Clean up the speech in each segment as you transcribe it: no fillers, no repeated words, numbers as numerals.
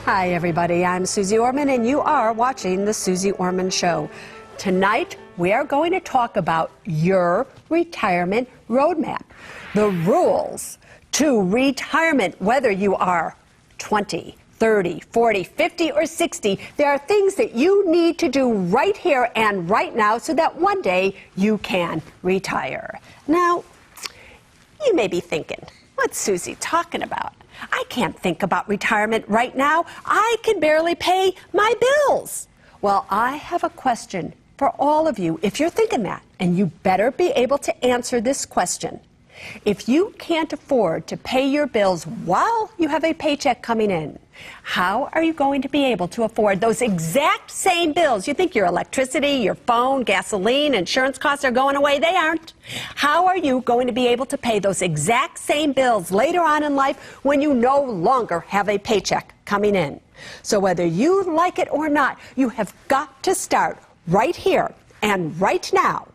Hi, everybody. I'm Suze Orman, and you are watching The Suze Orman Show. Tonight, we are going to talk about your retirement roadmap, the rules to retirement, whether you are 20, 30, 40, 50, or 60. There are things that you need to do right here and right now so that one day you can retire. Now, you may be thinking, what's Suze talking about? I can't think about retirement right now. I can barely pay my bills. Well, I have a question for all of you. If you're thinking that, and you better be able to answer this question. If you can't afford to pay your bills while you have a paycheck coming in, how are you going to be able to afford those exact same bills? You think your electricity, your phone, gasoline, insurance costs are going away? They aren't. How are you going to be able to pay those exact same bills later on in life when you no longer have a paycheck coming in? So whether you like it or not, you have got to start right here and right now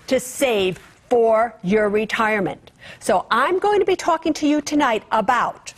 to save for your retirement. So I'm going to be talking to you tonight about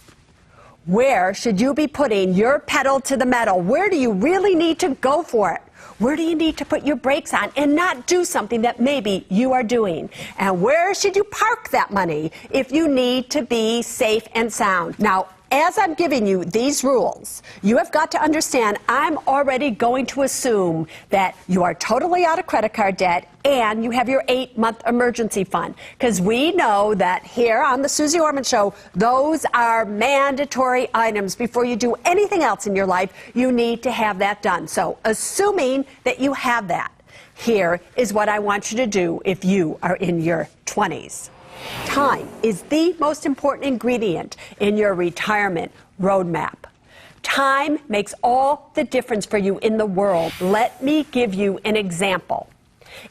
where should you be putting your pedal to the metal? Where do you really need to go for it? Where do you need to put your brakes on and not do something that maybe you are doing? And where should you park that money if you need to be safe and sound? Now, as I'm giving you these rules, you have got to understand I'm already going to assume that you are totally out of credit card debt and you have your 8-month emergency fund. Because we know that here on the Suze Orman Show, those are mandatory items. Before you do anything else in your life, you need to have that done. So assuming that you have that, here is what I want you to do if you are in your 20s. Time is the most important ingredient in your retirement roadmap. Time makes all the difference for you in the world. Let me give you an example.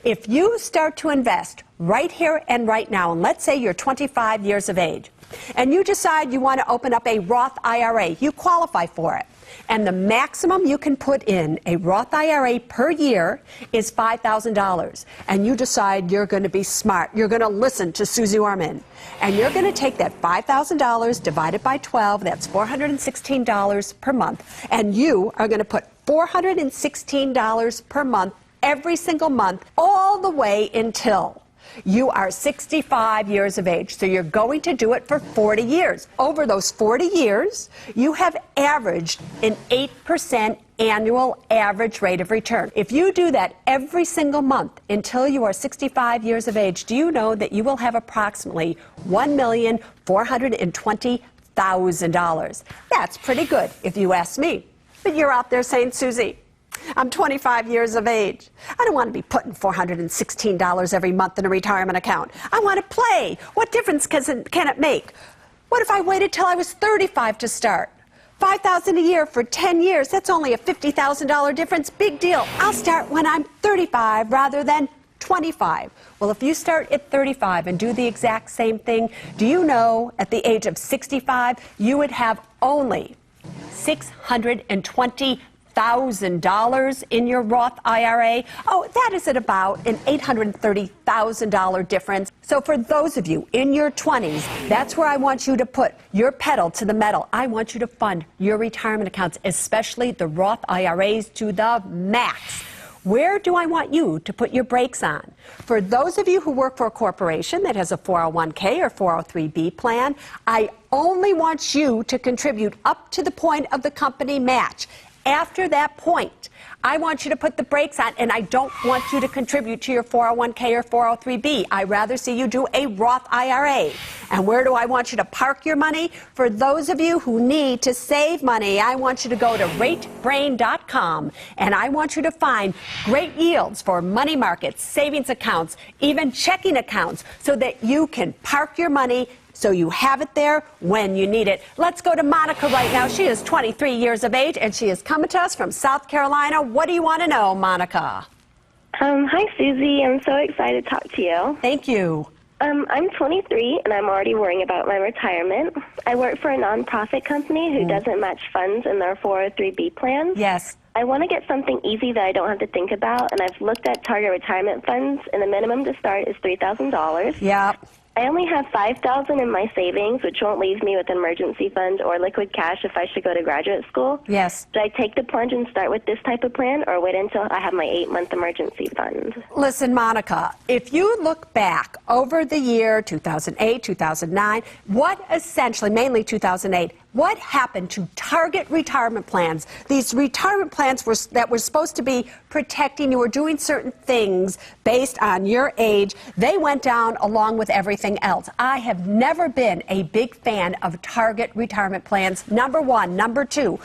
If you start to invest right here and right now, and let's say you're 25 years of age, and you decide you want to open up a Roth IRA, you qualify for it. And the maximum you can put in a Roth IRA per year is $5,000. And you decide you're going to be smart. You're going to listen to Suze Orman. And you're going to take that $5,000 divided by 12, that's $416 per month. And you are going to put $416 per month every single month all the way until you are 65 years of age. So you're going to do it for 40 years. Over those 40 years, you have averaged an 8% annual average rate of return. If you do that every single month until you are 65 years of age, do you know that you will have approximately $1,420,000? That's pretty good if you ask me. But you're out there saying, Suze, I'm 25 years of age. I don't want to be putting $416 every month in a retirement account. I want to play. What difference can it make? What if I waited till I was 35 to start? $5,000 a year for 10 years, that's only a $50,000 difference. Big deal. I'll start when I'm 35 rather than 25. Well, if you start at 35 and do the exact same thing, do you know at the age of 65, you would have only $620,000 in your Roth IRA? Oh, that is at about an $830,000 difference. So for those of you in your 20s, that's where I want you to put your pedal to the metal. I want you to fund your retirement accounts, especially the Roth IRAs, to the max. Where do I want you to put your brakes on? For those of you who work for a corporation that has a 401k or 403b plan, I only want you to contribute up to the point of the company match. After that point, I want you to put the brakes on, and I don't want you to contribute to your 401k or 403b. I'd rather see you do a Roth IRA. And where do I want you to park your money? For those of you who need to save money, I want you to go to ratebrain.com, and I want you to find great yields for money markets, savings accounts, even checking accounts, so that you can park your money so you have it there when you need it. Let's go to Monica right now. She is 23 years of age, and she is coming to us from South Carolina. What do you want to know, Monica? Hi, Suze. I'm so excited to talk to you. Thank you. I'm 23, and I'm already worrying about my retirement. I work for a nonprofit company who doesn't match funds in their 403b plan. Yes. I want to get something easy that I don't have to think about, and I've looked at target retirement funds, and the minimum to start is $3,000. Yep. I only have $5,000 in my savings, which won't leave me with an emergency fund or liquid cash if I should go to graduate school. Yes. Should I take the plunge and start with this type of plan, or wait until I have my 8-month emergency fund? Listen, Monica, if you look back over the year 2008, 2009, what essentially, mainly 2008, what happened to target retirement plans? These retirement plans that were supposed to be protecting you or doing certain things based on your age, they went down along with everything else. I have never been a big fan of target retirement plans, number one. Number two,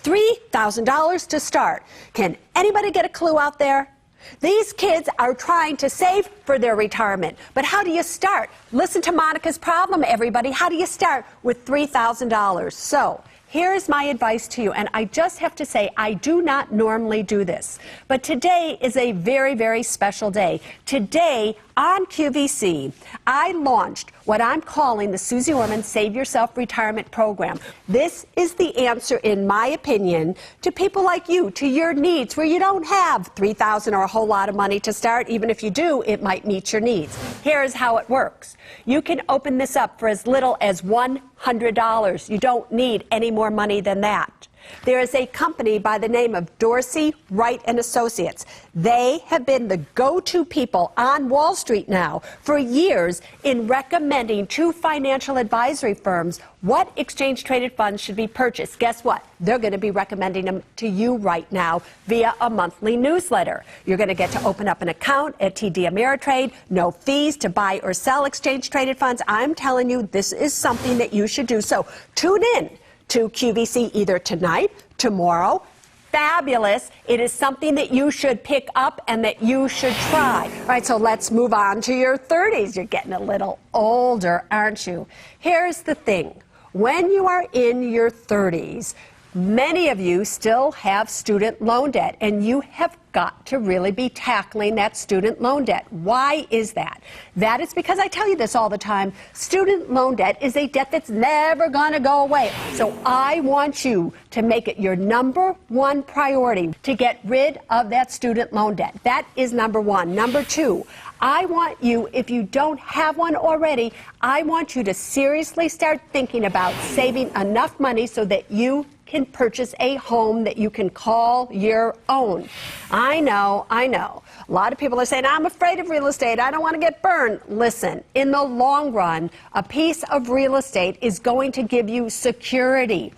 $3,000 to start. Can anybody get a clue out there? These kids are trying to save for their retirement. But how do you start? Listen to Monica's problem, everybody. How do you start with $3,000? So here's my advice to you, and I just have to say I do not normally do this. But today is a very, very special day. Today on QVC, I launched what I'm calling the Suze Orman Save Yourself Retirement Program. This is the answer, in my opinion, to people like you, to your needs, where you don't have $3,000 or a whole lot of money to start. Even if you do, it might meet your needs. Here's how it works. You can open this up for as little as $100. You don't need any more money than that. There is a company by the name of Dorsey, Wright & Associates. They have been the go-to people on Wall Street now for years in recommending to financial advisory firms what exchange-traded funds should be purchased. Guess what? They're going to be recommending them to you right now via a monthly newsletter. You're going to get to open up an account at TD Ameritrade, no fees to buy or sell exchange-traded funds. I'm telling you, this is something that you should do. So tune in to QVC either tonight, tomorrow. Fabulous. It is something that you should pick up and that you should try. All right, so let's move on to your 30s. You're getting a little older, aren't you? Here's the thing. When you are in your 30s, many of you still have student loan debt, and you have got to really be tackling that student loan debt. Why is that? That is because I tell you this all the time. Student loan debt is a debt that's never going to go away. So I want you to make it your number one priority to get rid of that student loan debt. That is number one. Number two, I want you, if you don't have one already, I want you to seriously start thinking about saving enough money so that you can purchase a home that you can call your own. I know. A lot of people are saying, I'm afraid of real estate. I don't want to get burned. Listen, in the long run, a piece of real estate is going to give you security.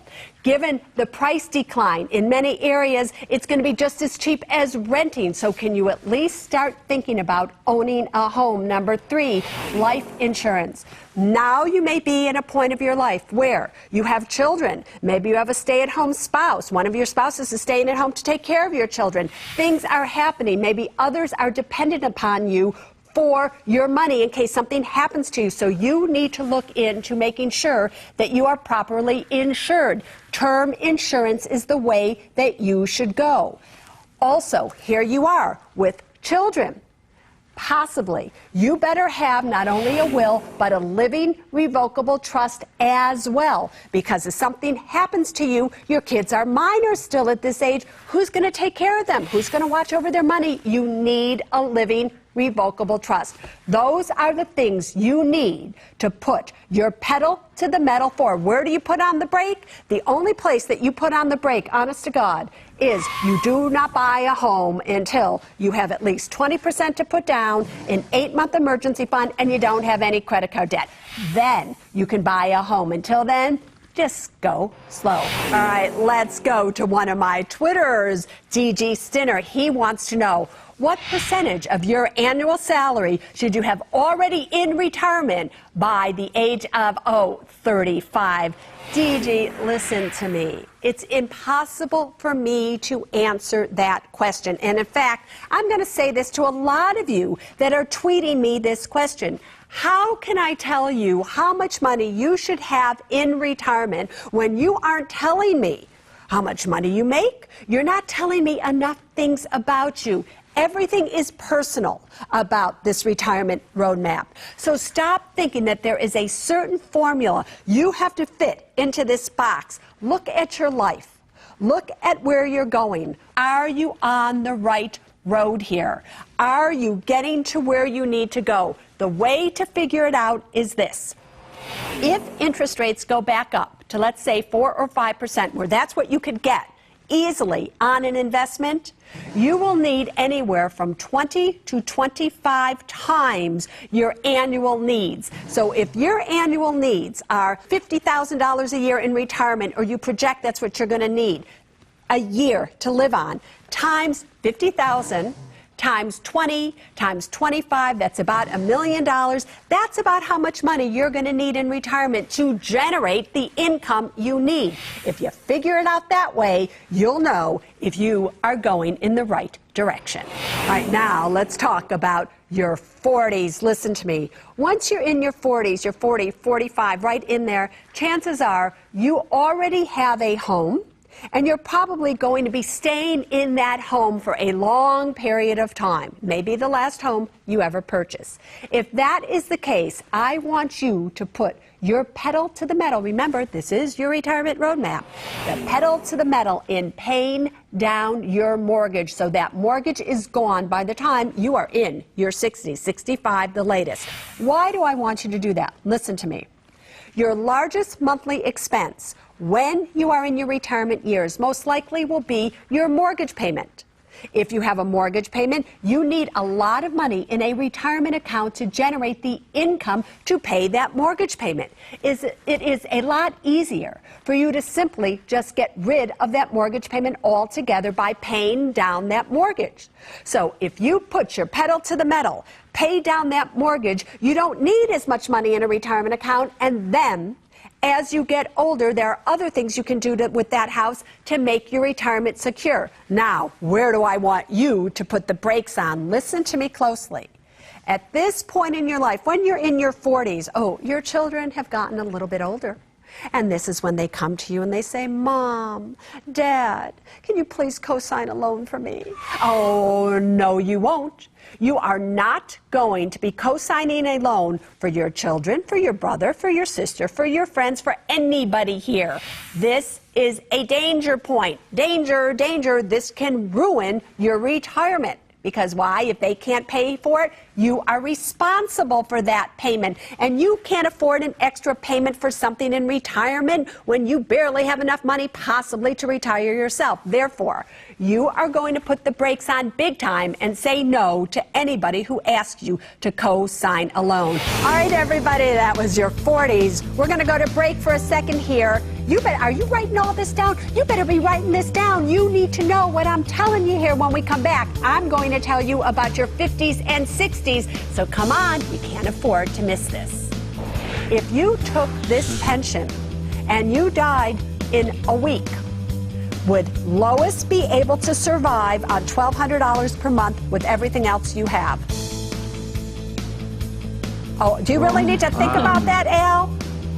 Given the price decline in many areas, it's going to be just as cheap as renting. So can you at least start thinking about owning a home? Number three, life insurance. Now you may be in a point of your life where you have children. Maybe you have a stay-at-home spouse. One of your spouses is staying at home to take care of your children. Things are happening. Maybe others are dependent upon you for your money in case something happens to you. So you need to look into making sure that you are properly insured. Term insurance is the way that you should go. Also, here you are with children. Possibly, you better have not only a will, but a living revocable trust as well. Because if something happens to you, your kids are minors still at this age. Who's going to take care of them? Who's going to watch over their money? You need a living revocable trust. Those are the things you need to put your pedal to the metal for. Where do you put on the brake? The only place that you put on the brake, honest to God, is you do not buy a home until you have at least 20% to put down, an 8-month emergency fund, and you don't have any credit card debt. Then you can buy a home. Until then, just go slow. All right, let's go to one of my Twitters, DG Stinner. He wants to know, what percentage of your annual salary should you have already in retirement by the age of, 35? DG, listen to me. It's impossible for me to answer that question. And in fact, I'm going to say this to a lot of you that are tweeting me this question. How can I tell you how much money you should have in retirement when you aren't telling me how much money you make? You're not telling me enough things about you. Everything is personal about this retirement roadmap. So stop thinking that there is a certain formula you have to fit into this box. Look at your life. Look at where you're going. Are you on the right road here. Are you getting to where you need to go? The way to figure it out is this. If interest rates go back up to, let's say, 4 or 5%, where that's what you could get easily on an investment, you will need anywhere from 20 to 25 times your annual needs. So if your annual needs are $50,000 a year in retirement, or you project that's what you're going to need a year to live on, times 50,000 times 20 times 25, that's about $1 million. That's about how much money you're going to need in retirement to generate the income you need. If you figure it out that way, you'll know if you are going in the right direction. All right, now let's talk about your 40s. Listen to me. Once you're in your 40s, you're 40, 45, right in there, chances are you already have a home, and you're probably going to be staying in that home for a long period of time, maybe the last home you ever purchase. If that is the case, I want you to put your pedal to the metal. Remember, this is your retirement roadmap. The pedal to the metal in paying down your mortgage, so that mortgage is gone by the time you are in your 60s, 65, the latest. Why do I want you to do that? Listen to me. Your largest monthly expense when you are in your retirement years most likely will be your mortgage payment. If you have a mortgage payment, you need a lot of money in a retirement account to generate the income to pay that mortgage payment. It is a lot easier for you to simply just get rid of that mortgage payment altogether by paying down that mortgage. So if you put your pedal to the metal, pay down that mortgage, you don't need as much money in a retirement account, and then as you get older, there are other things you can do with that house to make your retirement secure. Now, where do I want you to put the brakes on? Listen to me closely. At this point in your life, when you're in your 40s, your children have gotten a little bit older. And this is when they come to you and they say, Mom, Dad, can you please co-sign a loan for me? Oh, no, you won't. You are not going to be co-signing a loan for your children, for your brother, for your sister, for your friends, for anybody here. This is a danger point. Danger, danger. This can ruin your retirement. Because why? If they can't pay for it, you are responsible for that payment. And you can't afford an extra payment for something in retirement when you barely have enough money possibly to retire yourself. Therefore, you are going to put the brakes on big time and say no to anybody who asks you to co-sign a loan. All right, everybody, that was your 40s. We're going to go to break for a second here. Are you writing all this down? You better be writing this down. You need to know what I'm telling you here when we come back. I'm going to tell you about your 50s and 60s, so come on, you can't afford to miss this. If you took this pension and you died in a week, would Lois be able to survive on $1,200 per month with everything else you have? Oh, do you really need to think about that, Al?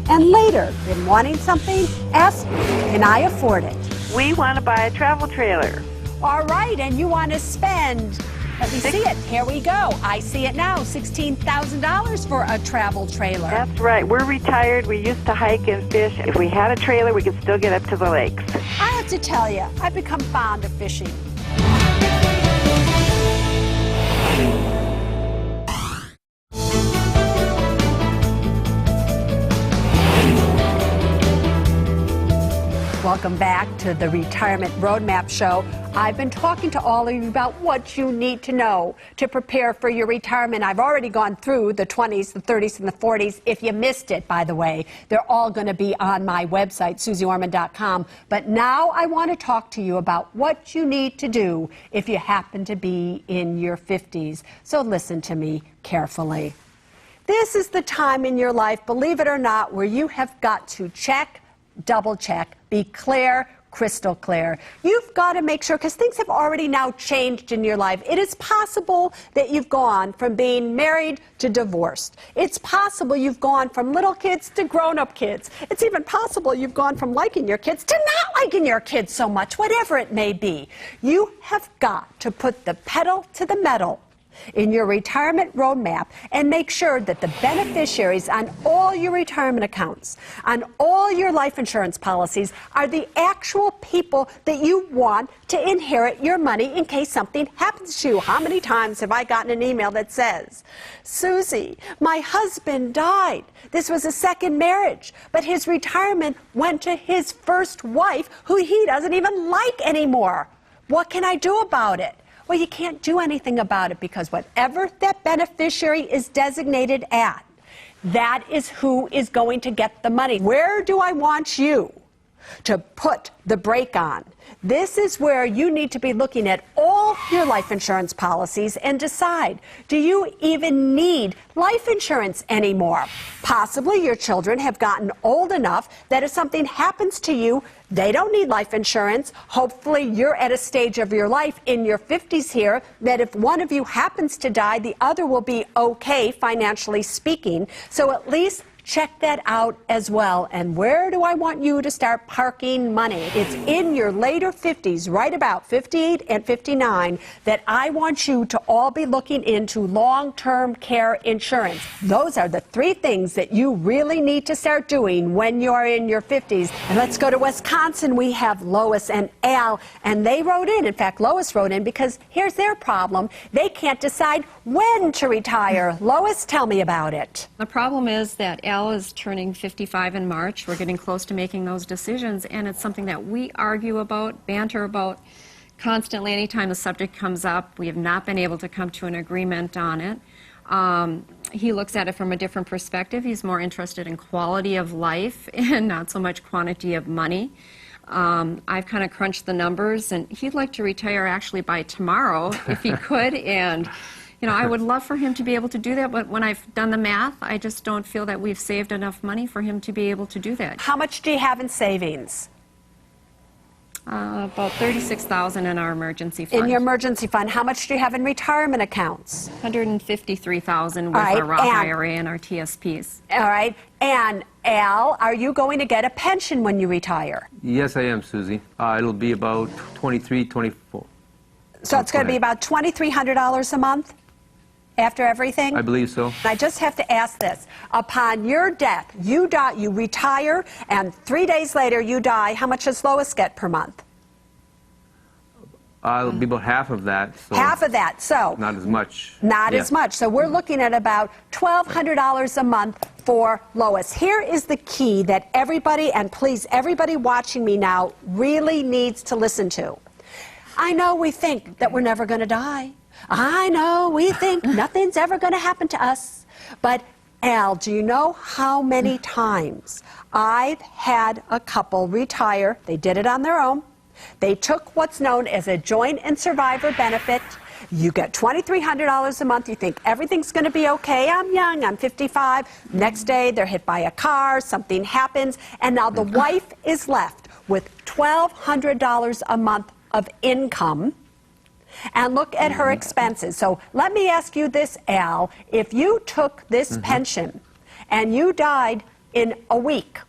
And later, in wanting something, ask me, can I afford it? We want to buy a travel trailer. All right, and you want to spend, let me see it, here we go. I see it now, $16,000 for a travel trailer. That's right. We're retired. We used to hike and fish. If we had a trailer, we could still get up to the lakes. I have to tell you, I've become fond of fishing. Welcome back to the Retirement Roadmap Show. I've been talking to all of you about what you need to know to prepare for your retirement. I've already gone through the 20s, the 30s, and the 40s. If you missed it, by the way, they're all going to be on my website, SuzeOrman.com. But now I want to talk to you about what you need to do if you happen to be in your 50s. So listen to me carefully. This is the time in your life, believe it or not, where you have got to check, double check, be clear, crystal clear. You've got to make sure, because things have already now changed in your life. It is possible that you've gone from being married to divorced. It's possible you've gone from little kids to grown-up kids. It's even possible you've gone from liking your kids to not liking your kids so much, whatever it may be. You have got to put the pedal to the metal in your retirement roadmap and make sure that the beneficiaries on all your retirement accounts, on all your life insurance policies, are the actual people that you want to inherit your money in case something happens to you. How many times have I gotten an email that says, Susie, my husband died. This was a second marriage, but his retirement went to his first wife, who he doesn't even like anymore. What can I do about it? Well, you can't do anything about it, because whatever that beneficiary is designated at, that is who is going to get the money. Where do I want you to put the brake on? This is where you need to be looking at all your life insurance policies and decide, do you even need life insurance anymore? Possibly your children have gotten old enough that if something happens to you, they don't need life insurance. Hopefully you're at a stage of your life in your 50s here that if one of you happens to die, the other will be okay, financially speaking. So at least check that out as well. And where do I want you to start parking money? It's in your later 50s, right about 58 and 59, that I want you to all be looking into long-term care insurance. Those are the three things that you really need to start doing when you're in your 50s. And let's go to Wisconsin. We have Lois and Al, and they wrote in. In fact, Lois wrote in because here's their problem. They can't decide when to retire. Lois, tell me about it. The problem is that Al is turning 55 in March. We're getting close to making those decisions, and it's something that we argue about, banter about constantly. Anytime the subject comes up, we have not been able to come to an agreement on it. He looks at it from a different perspective. He's more interested in quality of life and not so much quantity of money. I've kind of crunched the numbers, and he'd like to retire actually by tomorrow if he could, and you know, I would love for him to be able to do that, but when I've done the math, I just don't feel that we've saved enough money for him to be able to do that. How much do you have in savings? About $36,000 in our emergency fund. In your emergency fund. How much do you have in retirement accounts? $153,000 with right, our Roth IRA and our TSPs. All right. And Al, are you going to get a pension when you retire? Yes, I am, Susie. It'll be about $24. So it's going to be about $2,300 a month? After everything? I believe so. I just have to ask this. Upon your death, you die, you retire, and 3 days later you die. How much does Lois get per month? It'll be about half of that. So half of that. So not as much. Not as much. So we're looking at about $1,200 a month for Lois. Here is the key that everybody, and please, everybody watching me now, really needs to listen to. I know we think that we're never going to die. I know we think nothing's ever going to happen to us. But, Al, do you know how many times I've had a couple retire? They did it on their own. They took what's known as a joint and survivor benefit. You get $2,300 a month. You think everything's going to be okay. I'm young. I'm 55. Next day, they're hit by a car. Something happens. And now the wife is left with $1,200 a month of income. And look at her expenses. So let me ask you this, Al. If you took this pension and you died in a week,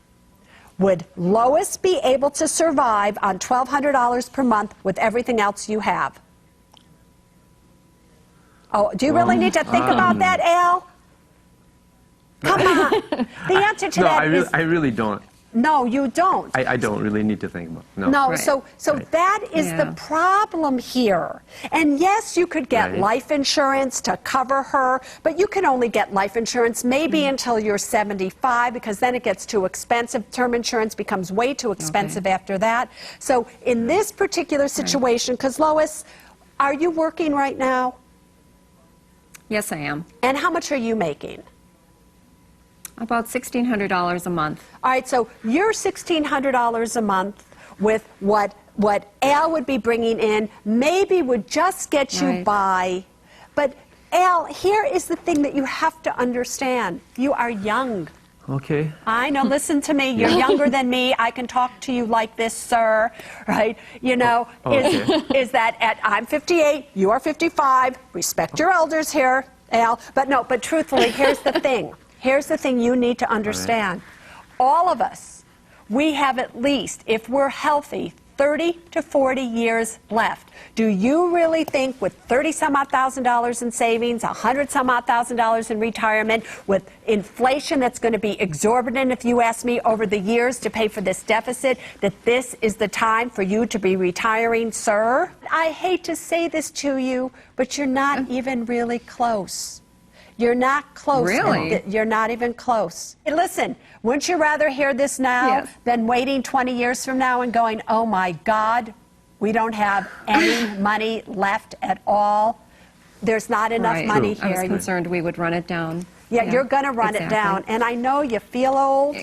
would Lois be able to survive on $1,200 per month with everything else you have? Oh, do you really need to think about that, Al? Come on. The answer to that is... I really don't. No, you don't. I don't really need to think about it. No. No, Right. so Right. that is the problem here. And yes, you could get life insurance to cover her, but you can only get life insurance maybe until you're 75, because then it gets too expensive. Term insurance becomes way too expensive after that. So in this particular situation, because Lois, are you working right now? Yes, I am. And how much are you making? About $1,600 a month. All right, so you're $1,600 a month with what Al would be bringing in, maybe would just get you by. But Al, here is the thing that you have to understand. You are young. Okay. I know, listen to me, you're younger than me. I can talk to you like this, sir, right? You know, is that I'm 58, you are 55. Respect your elders here, Al. But no, but truthfully, here's the thing. Here's the thing you need to understand. All of us, we have at least, if we're healthy, 30 to 40 years left. Do you really think with 30 some odd $1,000 in savings, 100 some odd $1,000 in retirement, with inflation that's going to be exorbitant, if you ask me, over the years to pay for this deficit, that this is the time for you to be retiring, sir? I hate to say this to you, but you're not even really close. You're not close. Really? You're not even close. Hey, listen, wouldn't you rather hear this now than waiting 20 years from now and going, oh my God, we don't have any money left at all? There's not enough money here. I was concerned we would run it down. Yeah, you're going to run it down. And I know you feel old.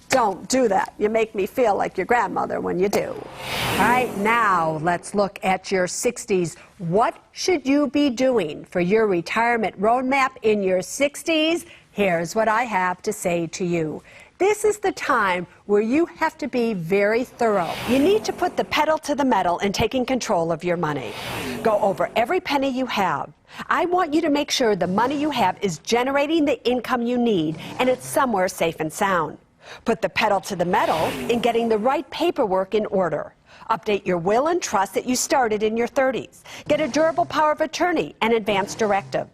Don't do that. You make me feel like your grandmother when you do. All right, now let's look at your 60s. What should you be doing for your retirement roadmap in your 60s? Here's what I have to say to you. This is the time where you have to be very thorough. You need to put the pedal to the metal in taking control of your money. Go over every penny you have. I want you to make sure the money you have is generating the income you need and it's somewhere safe and sound. Put the pedal to the metal in getting the right paperwork in order. Update your will and trust that you started in your 30s. Get a durable power of attorney and advance directive.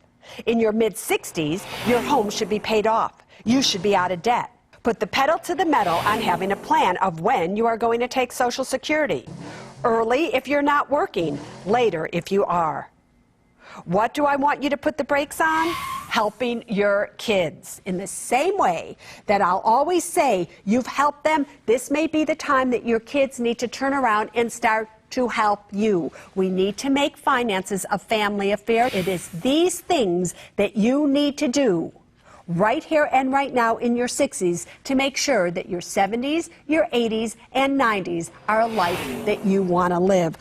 In your mid-60s, your home should be paid off. You should be out of debt. Put the pedal to the metal on having a plan of when you are going to take Social Security. Early if you're not working, later if you are. What do I want you to put the brakes on? Helping your kids. In the same way that I'll always say you've helped them, this may be the time that your kids need to turn around and start to help you. We need to make finances a family affair. It is these things that you need to do right here and right now in your 60s to make sure that your 70s, your 80s, and 90s are a life that you want to live.